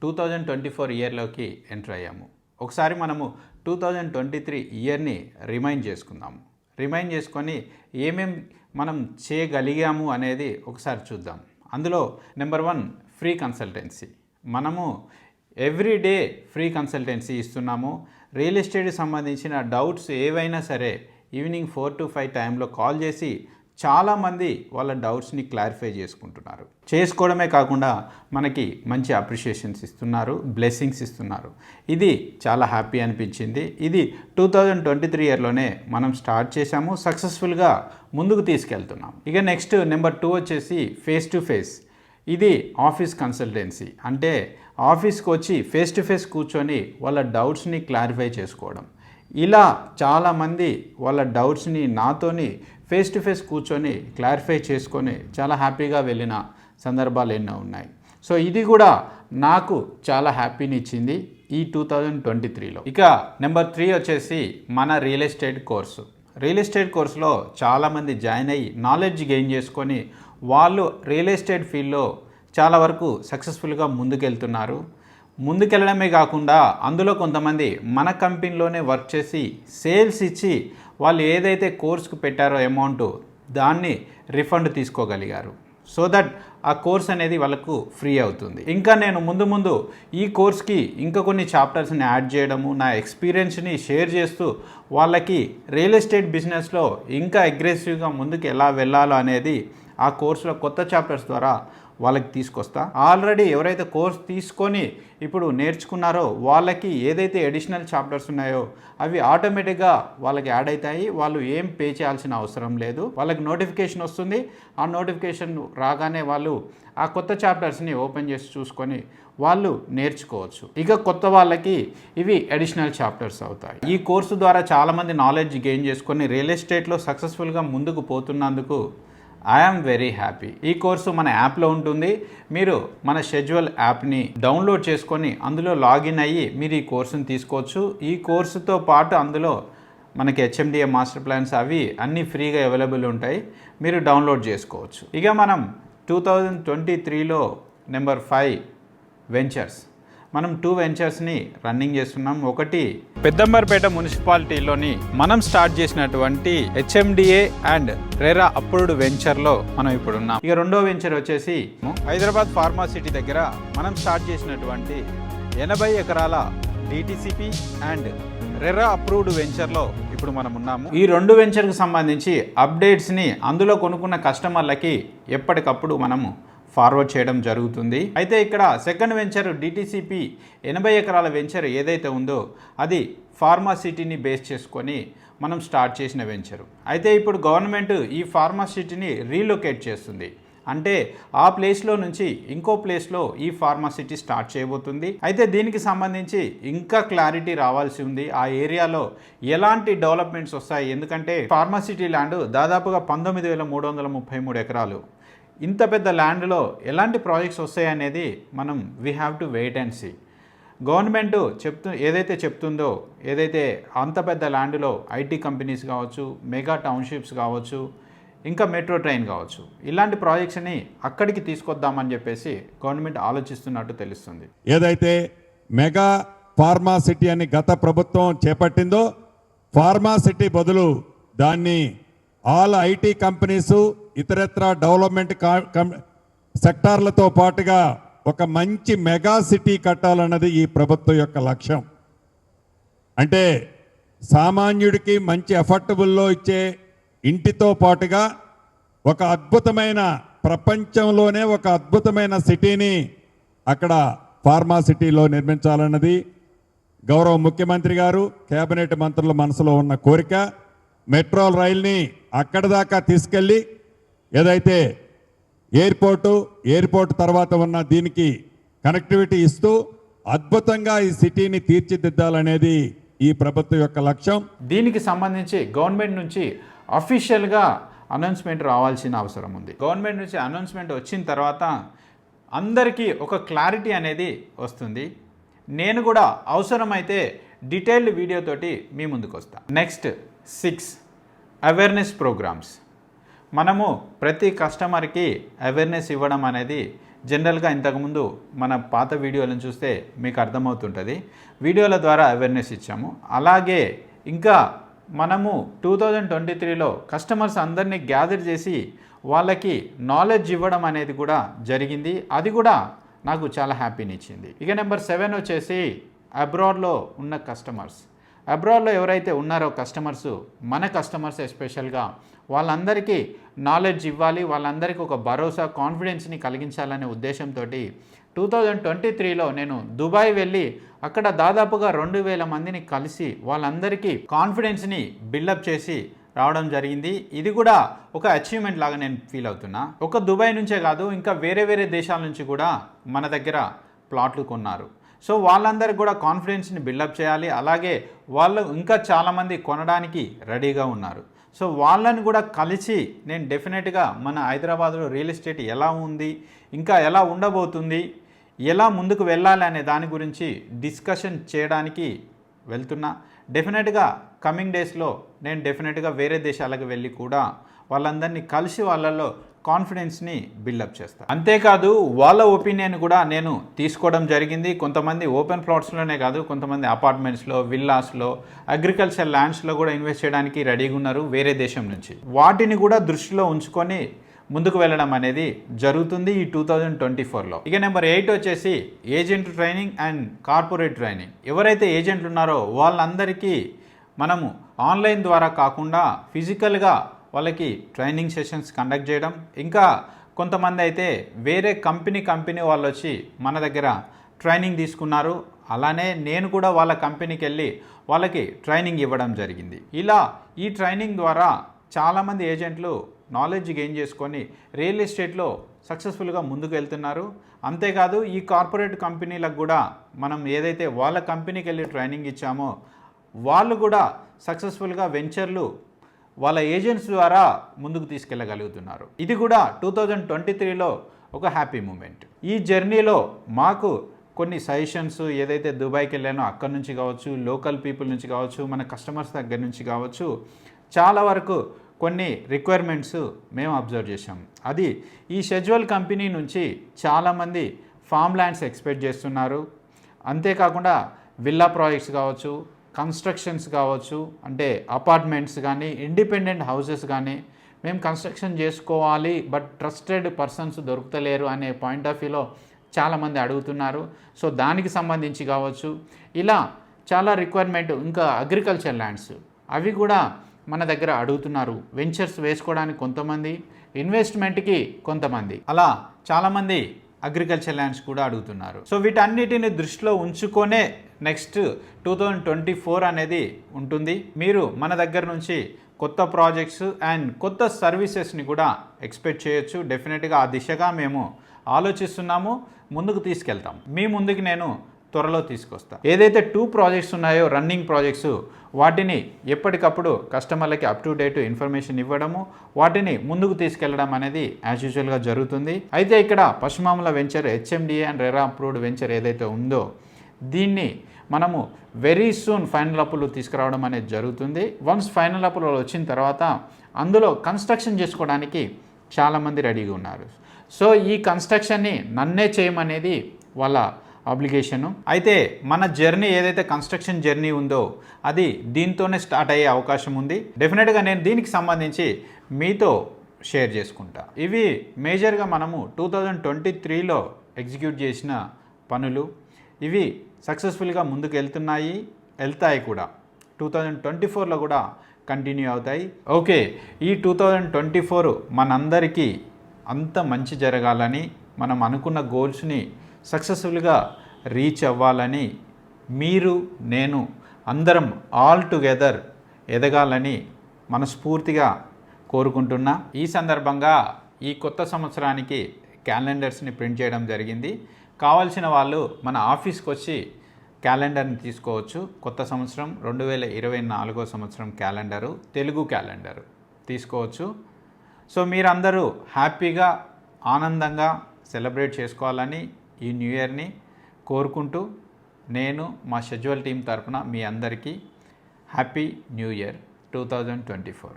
2024 ఇయర్లోకి enter అయ్యాము. ఒకసారి మనము 2023 ఇయర్ని రిమైండ్ చేసుకుందాము. రిమైండ్ చేసుకొని ఏమేం మనం చేయగలిగాము అనేది ఒకసారి చూద్దాం. అందులో నెంబర్ 1 ఫ్రీ కన్సల్టెన్సీ. మనము ఎవ్రీడే ఫ్రీ కన్సల్టెన్సీ ఇస్తున్నాము. రియల్ ఎస్టేట్కి సంబంధించిన డౌట్స్ ఏవైనా సరే ఈవినింగ్ 4 to 5 టైంలో కాల్ చేసి చాలామంది వాళ్ళ డౌట్స్ని క్లారిఫై చేసుకుంటున్నారు. చేసుకోవడమే కాకుండా మనకి మంచి అప్రిషియేషన్స్ ఇస్తున్నారు, బ్లెస్సింగ్స్ ఇస్తున్నారు. ఇది చాలా హ్యాపీ అనిపించింది. ఇది 2023 ఇయర్లోనే మనం స్టార్ట్ చేశాము, సక్సెస్ఫుల్గా ముందుకు తీసుకెళ్తున్నాం. ఇక నెక్స్ట్ నెంబర్ 2 వచ్చేసి ఫేస్ టు ఫేస్. ఇది ఆఫీస్ కన్సల్టెన్సీ. అంటే ఆఫీస్కి వచ్చి ఫేస్ టు ఫేస్ కూర్చొని వాళ్ళ డౌట్స్ని క్లారిఫై చేసుకోవడం. ఇలా చాలామంది వాళ్ళ డౌట్స్ని నాతోని ఫేస్ టు ఫేస్ కూర్చొని క్లారిఫై చేసుకొని చాలా హ్యాపీగా వెళ్ళిన సందర్భాలు ఎన్నో ఉన్నాయి. సో ఇది కూడా నాకు చాలా హ్యాపీని ఇచ్చింది ఈ 2023లో. ఇక నెంబర్ 3 వచ్చేసి మన real estate course. Real estate కోర్సులో చాలామంది జాయిన్ అయ్యి నాలెడ్జ్ గెయిన్ చేసుకొని వాళ్ళు రియల్ ఎస్టేట్ ఫీల్డ్లో చాలా వరకు సక్సెస్ఫుల్గా ముందుకెళ్తున్నారు. ముందుకెళ్ళడమే కాకుండా అందులో కొంతమంది మన కంపెనీలోనే వర్క్ చేసి సేల్స్ ఇచ్చి వాళ్ళు ఏదైతే కోర్సుకు పెట్టారో అమౌంట్ దాన్ని రిఫండ్ తీసుకోగలిగారు. సో దట్ ఆ కోర్స్ అనేది వాళ్ళకు ఫ్రీ అవుతుంది. ఇంకా నేను ముందు ఈ కోర్స్కి ఇంకా కొన్ని చాప్టర్స్ని యాడ్ చేయడము, నా ఎక్స్పీరియన్స్ని షేర్ చేస్తూ వాళ్ళకి రియల్ ఎస్టేట్ బిజినెస్లో ఇంకా అగ్రెసివ్గా ముందుకు ఎలా వెళ్ళాలో అనేది ఆ కోర్సులో కొత్త చాప్టర్స్ ద్వారా వాళ్ళకి తీసుకొస్తా. ఆల్రెడీ ఎవరైతే కోర్స్ తీసుకొని ఇప్పుడు నేర్చుకున్నారో వాళ్ళకి ఏదైతే అడిషనల్ చాప్టర్స్ ఉన్నాయో అవి ఆటోమేటిక్గా వాళ్ళకి యాడ్ అవుతాయి. వాళ్ళు ఏం పే చేయాల్సిన అవసరం లేదు. వాళ్ళకి నోటిఫికేషన్ వస్తుంది. ఆ నోటిఫికేషన్ రాగానే వాళ్ళు ఆ కొత్త చాప్టర్స్ని ఓపెన్ చేసి చూసుకొని వాళ్ళు నేర్చుకోవచ్చు. ఇక కొత్త వాళ్ళకి ఇవి అడిషనల్ చాప్టర్స్ అవుతాయి. ఈ కోర్సు ద్వారా చాలామంది నాలెడ్జ్ గెయిన్ చేసుకొని రియల్ ఎస్టేట్లో సక్సెస్ఫుల్గా ముందుకు పోతున్నందుకు ఐఎమ్ వెరీ హ్యాపీ. ఈ కోర్సు మన యాప్లో ఉంటుంది. మీరు మన షెడ్యూల్ యాప్ని డౌన్లోడ్ చేసుకొని అందులో లాగిన్ అయ్యి మీరు ఈ కోర్సుని తీసుకోవచ్చు. ఈ కోర్సుతో పాటు అందులో మనకి హెచ్ఎండిఏ మాస్టర్ ప్లాన్స్ అవి అన్నీ ఫ్రీగా అవైలబుల్ ఉంటాయి. మీరు డౌన్లోడ్ చేసుకోవచ్చు. ఇక మనం 2023లో నెంబర్ 5 వెంచర్స్. మనం 2 వెంచర్స్ని రన్నింగ్ చేస్తున్నాం. ఒకటి పెద్దంబర్పేట మున్సిపాలిటీలోని మనం స్టార్ట్ చేసినటువంటి హెచ్ఎండిఏ అండ్ రెరా అప్రూవ్డ్ వెంచర్లో మనం ఇప్పుడు ఉన్నాం. ఇక రెండో వెంచర్ వచ్చేసి హైదరాబాద్ ఫార్మా సిటీ దగ్గర మనం స్టార్ట్ చేసినటువంటి 80 ఎకరాల డిటిసిపి అండ్ రెరా అప్రూవ్డ్ వెంచర్లో ఇప్పుడు మనం ఉన్నాము. ఈ 2 వెంచర్కు సంబంధించి అప్డేట్స్ని అందులో కొనుక్కున్న కస్టమర్లకి ఎప్పటికప్పుడు మనము ఫార్వర్డ్ చేయడం జరుగుతుంది. అయితే ఇక్కడ సెకండ్ వెంచర్ డిటిసిపి 80 ఎకరాల వెంచర్ ఏదైతే ఉందో అది ఫార్మా సిటీని బేస్ చేసుకొని మనం స్టార్ట్ చేసిన వెంచరు. అయితే ఇప్పుడు గవర్నమెంట్ ఈ ఫార్మా సిటీని రీలొకేట్ చేస్తుంది. అంటే ఆ ప్లేస్లో నుంచి ఇంకో ప్లేస్లో ఈ ఫార్మా సిటీ స్టార్ట్ చేయబోతుంది. అయితే దీనికి సంబంధించి ఇంకా క్లారిటీ రావాల్సి ఉంది. ఆ ఏరియాలో ఎలాంటి డెవలప్మెంట్స్ వస్తాయి. ఎందుకంటే ఫార్మా సిటీ ల్యాండ్ దాదాపుగా 19,333 ఎకరాలు. ఇంత పెద్ద ల్యాండ్లో ఎలాంటి ప్రాజెక్ట్స్ వస్తాయి అనేది మనం we have to wait and see. Government ఏదైతే చెప్తుందో, ఏదైతే అంత పెద్ద ల్యాండ్లో ఐటీ కంపెనీస్ కావచ్చు, మెగా టౌన్షిప్స్ కావచ్చు, ఇంకా మెట్రో ట్రైన్ కావచ్చు, ఇలాంటి ప్రాజెక్ట్స్ని అక్కడికి తీసుకొద్దామని చెప్పేసి గవర్నమెంట్ ఆలోచిస్తున్నట్టు తెలుస్తుంది. ఏదైతే మెగా ఫార్మా సిటీ అని గత ప్రభుత్వం చేపట్టిందో ఫార్మా సిటీ బదులు దాన్ని ఆల్ ఐటీ కంపెనీసు ఇతరత్ర డెవలప్మెంట్ సెక్టార్లతో పాటుగా ఒక మంచి మెగా సిటీ కట్టాలన్నది ఈ ప్రభుత్వం యొక్క లక్ష్యం. అంటే సామాన్యుడికి మంచి అఫోర్డబుల్లో ఇచ్చే ఇంటితో పాటుగా ఒక అద్భుతమైన ప్రపంచంలోనే ఒక అద్భుతమైన సిటీని అక్కడ ఫార్మా సిటీలో నిర్మించాలన్నది గౌరవ ముఖ్యమంత్రి గారు కేబినెట్ మంత్రుల మనసులో ఉన్న కోరిక. మెట్రో రైల్ని అక్కడి దాకా తీసుకెళ్ళి ఏదైతే ఎయిర్పోర్ట్ తర్వాత ఉన్న దీనికి కనెక్టివిటీ ఇస్తూ అద్భుతంగా ఈ సిటీని తీర్చిదిద్దాలనేది ఈ ప్రభుత్వం యొక్క లక్ష్యం. దీనికి సంబంధించి గవర్నమెంట్ నుంచి అఫీషియల్గా అనౌన్స్మెంట్ రావాల్సిన అవసరం ఉంది. గవర్నమెంట్ నుంచి అనౌన్స్మెంట్ వచ్చిన తర్వాత అందరికీ ఒక క్లారిటీ అనేది వస్తుంది. నేను కూడా అవసరమైతే డీటెయిల్డ్ వీడియోతోటి మీ ముందుకు వస్తాను. Next 6 awareness programmes. మనము ప్రతి కస్టమర్కి అవేర్నెస్ ఇవ్వడం అనేది జనరల్గా ఇంతకుముందు మన పాత వీడియోలను చూస్తే మీకు అర్థమవుతుంటుంది. వీడియోల ద్వారా అవేర్నెస్ ఇచ్చాము. అలాగే ఇంకా మనము 2023లో కస్టమర్స్ అందరినీ గ్యాదర్ చేసి వాళ్ళకి నాలెడ్జ్ ఇవ్వడం అనేది కూడా జరిగింది. అది కూడా నాకు చాలా హ్యాపీని ఇచ్చింది. ఇక నెంబర్ 7 వచ్చేసి అబ్రాడ్లో ఉన్న కస్టమర్స్. అబ్రాడ్లో ఎవరైతే ఉన్నారో కస్టమర్స్, మన కస్టమర్స్ ఎస్పెషల్గా వాళ్ళందరికీ నాలెడ్జ్ ఇవ్వాలి, వాళ్ళందరికీ ఒక భరోసా, కాన్ఫిడెన్స్ని కలిగించాలనే ఉద్దేశంతో 2023లో నేను దుబాయ్ వెళ్ళి అక్కడ దాదాపుగా 2000 మందిని కలిసి వాళ్ళందరికీ కాన్ఫిడెన్స్ని బిల్డప్ చేసి రావడం జరిగింది. ఇది కూడా ఒక అచీవ్మెంట్ లాగా నేను ఫీల్ అవుతున్నా. ఒక దుబాయ్ నుంచే కాదు, ఇంకా వేరే వేరే దేశాల నుంచి కూడా మన దగ్గర ప్లాట్లు కొన్నారు. సో వాళ్ళందరికీ కూడా కాన్ఫిడెన్స్ని బిల్డప్ చేయాలి. అలాగే వాళ్ళు ఇంకా చాలామంది కొనడానికి రెడీగా ఉన్నారు. సో వాళ్ళని కూడా కలిసి నేను డెఫినెట్గా మన హైదరాబాద్లో రియల్ ఎస్టేట్ ఎలా ఉంది, ఇంకా ఎలా ఉండబోతుంది, ఎలా ముందుకు వెళ్ళాలి అనే దాని గురించి డిస్కషన్ చేయడానికి వెళ్తున్నా. డెఫినెట్గా కమింగ్ డేస్లో నేను డెఫినెట్గా వేరే దేశాలకు వెళ్ళి కూడా వాళ్ళందరినీ కలిసి వాళ్ళల్లో కాన్ఫిడెన్స్ని బిల్డప్ చేస్తాను. అంతేకాదు వాళ్ళ ఒపీనియన్ కూడా నేను తీసుకోవడం జరిగింది. కొంతమంది ఓపెన్ ప్లాట్స్లోనే కాదు, కొంతమంది అపార్ట్మెంట్స్లో, విల్లాస్లో, అగ్రికల్చర్ ల్యాండ్స్లో కూడా ఇన్వెస్ట్ చేయడానికి రెడీగా ఉన్నారు వేరే దేశం నుంచి. వాటిని కూడా దృష్టిలో ఉంచుకొని ముందుకు వెళ్ళడం అనేది జరుగుతుంది ఈ 2024లో. ఇక నెంబర్ 8 వచ్చేసి agent training and corporate training. ఎవరైతే ఏజెంట్లు ఉన్నారో వాళ్ళందరికీ మనము ఆన్లైన్ ద్వారా కాకుండా ఫిజికల్గా వాళ్ళకి ట్రైనింగ్ సెషన్స్ కండక్ట్ చేయడం, ఇంకా కొంతమంది అయితే వేరే కంపెనీ వాళ్ళు వచ్చి మన దగ్గర ట్రైనింగ్ తీసుకున్నారు. అలానే నేను కూడా వాళ్ళ కంపెనీకి వెళ్ళి వాళ్ళకి ట్రైనింగ్ ఇవ్వడం జరిగింది. ఇలా ఈ ట్రైనింగ్ ద్వారా చాలామంది ఏజెంట్లు నాలెడ్జ్ గెయిన్ చేసుకొని రియల్ ఎస్టేట్లో సక్సెస్ఫుల్గా ముందుకు వెళ్తున్నారు. అంతేకాదు ఈ కార్పొరేట్ కంపెనీలకు కూడా మనం ఏదైతే వాళ్ళ కంపెనీకి వెళ్ళి ట్రైనింగ్ ఇచ్చామో వాళ్ళు కూడా సక్సెస్ఫుల్గా వెంచర్లు వాళ్ళ ఏజెంట్స్ ద్వారా ముందుకు తీసుకెళ్ళగలుగుతున్నారు. ఇది కూడా 2023లో ఒక హ్యాపీ మూమెంట్. ఈ జర్నీలో మాకు కొన్ని సజెషన్స్ ఏదైతే దుబాయ్కి వెళ్ళానో అక్కడి నుంచి కావచ్చు, లోకల్ పీపుల్ నుంచి కావచ్చు, మన కస్టమర్స్ దగ్గర నుంచి కావచ్చు, చాలా వరకు కొన్ని రిక్వైర్మెంట్స్ మేము అబ్జర్వ్ చేసాం. అది ఈ షెడ్యూల్ కంపెనీ నుంచి చాలామంది ఫామ్ ల్యాండ్స్ ఎక్స్పెక్ట్ చేస్తున్నారు. అంతేకాకుండా విల్లా ప్రాజెక్ట్స్ కావచ్చు, కన్స్ట్రక్షన్స్ కావచ్చు, అంటే అపార్ట్మెంట్స్ కానీ, ఇండిపెండెంట్ హౌసెస్ కానీ మేము కన్స్ట్రక్షన్ చేసుకోవాలి బట్ ట్రస్టెడ్ పర్సన్స్ దొరుకుతలేరు అనే పాయింట్ ఆఫ్ వ్యూలో చాలామంది అడుగుతున్నారు. సో దానికి సంబంధించి కావచ్చు, ఇలా చాలా రిక్వైర్మెంట్. ఇంకా అగ్రికల్చర్ ల్యాండ్స్ అవి కూడా మన దగ్గర అడుగుతున్నారు. వెంచర్స్ వేసుకోవడానికి కొంతమంది, ఇన్వెస్ట్మెంట్కి కొంతమంది, అలా చాలామంది అగ్రికల్చర్ ల్యాండ్స్ కూడా అడుగుతున్నారు. సో వీటన్నిటిని దృష్టిలో ఉంచుకొనే నెక్స్ట్ 2024 అనేది ఉంటుంది. మీరు మన దగ్గర నుంచి కొత్త ప్రాజెక్ట్స్ అండ్ కొత్త సర్వీసెస్ని కూడా ఎక్స్పెక్ట్ చేయొచ్చు. డెఫినెట్గా ఆ దిశగా మేము ఆలోచిస్తున్నాము, ముందుకు తీసుకెళ్తాం. మీ ముందుకు నేను త్వరలో తీసుకొస్తాను. ఏదైతే 2 ప్రాజెక్ట్స్ ఉన్నాయో రన్నింగ్ ప్రాజెక్ట్స్, వాటిని ఎప్పటికప్పుడు కస్టమర్లకి అప్ టు డేట్ ఇన్ఫర్మేషన్ ఇవ్వడము, వాటిని ముందుకు తీసుకెళ్లడం అనేది యాజ్ యూజువల్గా జరుగుతుంది. అయితే ఇక్కడ పశ్చిమామల venture HMDA and RERA approved venture ఏదైతే ఉందో దీన్ని మనము వెరీ సూన్ ఫైనల్ అప్రూవల్ తీసుకురావడం అనేది జరుగుతుంది. వన్స్ ఫైనల్ అప్రూవల్ వచ్చిన తర్వాత అందులో కన్స్ట్రక్షన్ చేసుకోవడానికి చాలామంది రెడీగా ఉన్నారు. సో ఈ కన్స్ట్రక్షన్ని నన్నే చేయమనేది వాళ్ళ అప్లికేషను. అయితే మన జర్నీ ఏదైతే కన్స్ట్రక్షన్ జర్నీ ఉందో అది దీంతోనే స్టార్ట్ అయ్యే అవకాశం ఉంది. డెఫినెట్గా నేను దీనికి సంబంధించి మీతో షేర్ చేసుకుంటా. ఇవి మేజర్గా మనము 2023లో ఎగ్జిక్యూట్ చేసిన పనులు. ఇవి సక్సెస్ఫుల్గా ముందుకు వెళ్తాయి కూడా. 2024లో కూడా కంటిన్యూ అవుతాయి. ఓకే, ఈ 2024 మనందరికీ అంత మంచి జరగాలని, మనం అనుకున్న గోల్స్ని సక్సెస్ఫుల్గా రీచ్ అవ్వాలని, మీరు నేను అందరం ఆల్ టుగెదర్ ఎదగాలని మనస్ఫూర్తిగా కోరుకుంటున్నా. ఈ సందర్భంగా ఈ కొత్త సంవత్సరానికి క్యాలెండర్స్ని ప్రింట్ చేయడం జరిగింది. కావాల్సిన వాళ్ళు మన ఆఫీస్కి వచ్చి క్యాలెండర్ని తీసుకోవచ్చు. కొత్త సంవత్సరం 2024 సంవత్సరం క్యాలెండరు, తెలుగు క్యాలెండరు తీసుకోవచ్చు. సో మీరందరూ హ్యాపీగా ఆనందంగా సెలబ్రేట్ చేసుకోవాలని ఈ న్యూ ఇయర్ని కోరుకుంటూ నేను మా షెడ్యూల్ టీం తరపున మీ అందరికీ హ్యాపీ న్యూ ఇయర్ 2024.